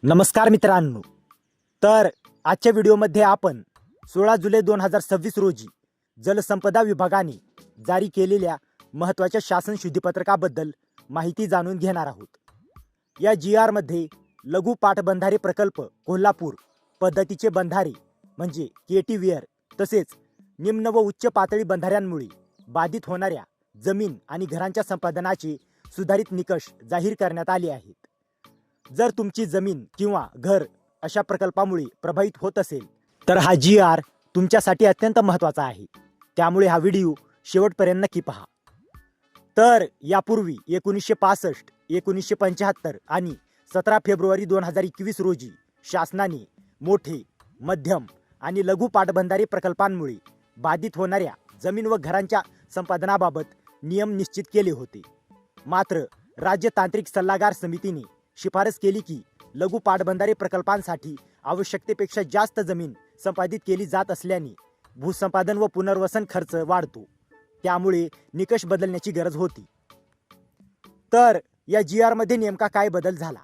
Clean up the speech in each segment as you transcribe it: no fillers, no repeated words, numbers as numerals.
नमस्कार मित्रांनो, तर आजच्या व्हिडिओमध्ये आपण 16 जुलै 2026 रोजी जलसंपदा विभागाने जारी केलेल्या महत्त्वाच्या शासन शुद्धीपत्रकाबद्दल माहिती जाणून घेणार आहोत. या GR मध्ये लघु पाटबंधारे प्रकल्प कोल्हापूर पद्धतीचे बंधारे म्हणजे केटीवेअर तसेच निम्न व उच्च पातळी बंधाऱ्यांमुळे बाधित होणाऱ्या जमीन आणि घरांच्या संपादनाचे सुधारित निकष जाहीर करण्यात आले आहेत. जर तुमची जमीन किंवा घर अशा प्रकल्पामुळे प्रभावित होत असेल तर हा GR तुमच्यासाठी अत्यंत महत्त्वाचा आहे. त्यामुळे हा व्हिडिओ शेवटपर्यंत नक्की पहा. तर यापूर्वी 1965, 1975 आणि 17 फेब्रुवारी 2021 रोजी शासनाने मोठे, मध्यम आणि लघु पाटबंधारे प्रकल्पांमुळे बाधित होणाऱ्या जमीन व घरांच्या संपादनाबाबत नियम निश्चित केले होते. मात्र राज्य तांत्रिक सल्लागार समितीने शिफारस केली की लघु पाटबंधारे प्रकल्पांसाठी आवश्यकतेपेक्षा जास्त जमीन संपादित केली जात असल्याने भूसंपादन व पुनर्वसन खर्च वाढतो. त्यामुळे निकष बदलण्याची गरज होती. तर या GR मध्ये नेमका काय बदल झाला?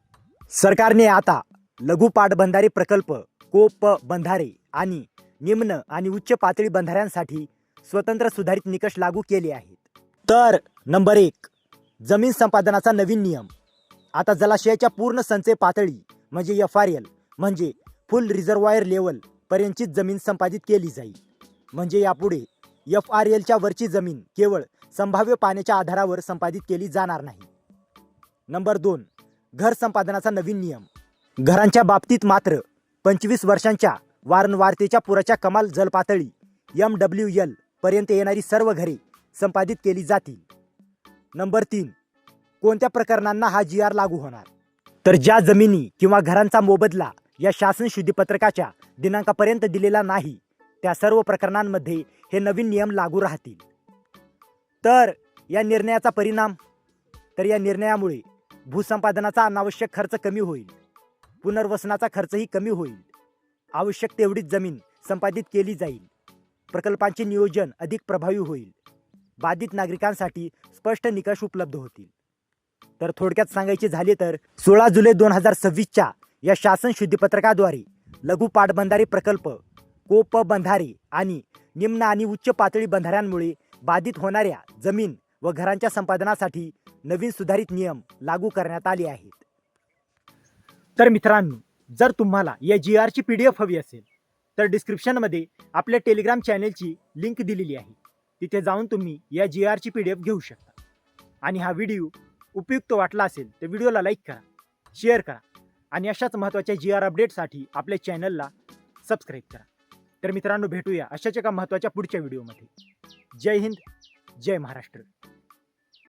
सरकारने आता लघु पाटबंधारे प्रकल्प, कोप बंधारे आणि निम्न आणि उच्च पातळी बंधाऱ्यांसाठी स्वतंत्र सुधारित निकष लागू केले आहेत. तर नंबर 1, जमीन संपादनाचा नवीन नियम. आता जलाशयाच्या पूर्ण संचय पातळी म्हणजे FRL म्हणजे फुल रिझर्वायर लेवल पर्यंतची जमीन संपादित केली जाईल. म्हणजे यापुढे FRLच्या वरची जमीन केवळ संभाव्य पाण्याच्या आधारावर संपादित केली जाणार नाही. नंबर 2, घर संपादनाचा नवीन नियम. घरांच्या बाबतीत मात्र 25 वर्षांच्या वारंवारतेच्या पुराच्या कमाल जलपातळी MWL पर्यंत येणारी सर्व घरे संपादित केली जातील. नंबर 3, कोणत्या प्रकरणांना हा GR लागू होणार? तर ज्या जमिनी किंवा घरांचा मोबदला या शासन शुद्धीपत्रकाच्या दिनांकापर्यंत दिलेला नाही त्या सर्व प्रकरणांमध्ये हे नवीन नियम लागू राहतील. तर या निर्णयाचा परिणाम, तर या निर्णयामुळे भूसंपादनाचा अनावश्यक खर्च कमी होईल, पुनर्वसनाचा खर्चही कमी होईल, आवश्यक तेवढीच जमीन संपादित केली जाईल, प्रकल्पांचे नियोजन अधिक प्रभावी होईल, बाधित नागरिकांसाठी स्पष्ट निकष उपलब्ध होतील. तर थोडक्यात सांगायचे झाले तर 16 जुलै 2026च्या या शासन शुद्धीपत्रकाद्वारे लघु पाटबंधारे प्रकल्प, कोप बंधारे आणि निम्न आणि उच्च पातळी बंधाऱ्यांमुळे बाधित होणाऱ्या जमीन व घरांच्या संपादनासाठी नवीन सुधारित नियम लागू करण्यात आले आहेत. तर मित्रांनो, जर तुम्हाला या GRची PDF हवी असेल तर डिस्क्रिप्शनमध्ये आपल्या टेलिग्राम चॅनेलची लिंक दिलेली आहे. तिथे जाऊन तुम्ही या GRची PDF घेऊ शकता. आणि हा व्हिडिओ उपयुक्त वाटला असेल तर व्हिडिओला लाईक करा, शेअर करा आणि अशाच महत्त्वाच्या GR अपडेटसाठी आपल्या चॅनलला सबस्क्राईब करा. तर मित्रांनो, भेटूया अशाच एका महत्त्वाच्या पुढच्या व्हिडिओमध्ये. जय हिंद, जय महाराष्ट्र.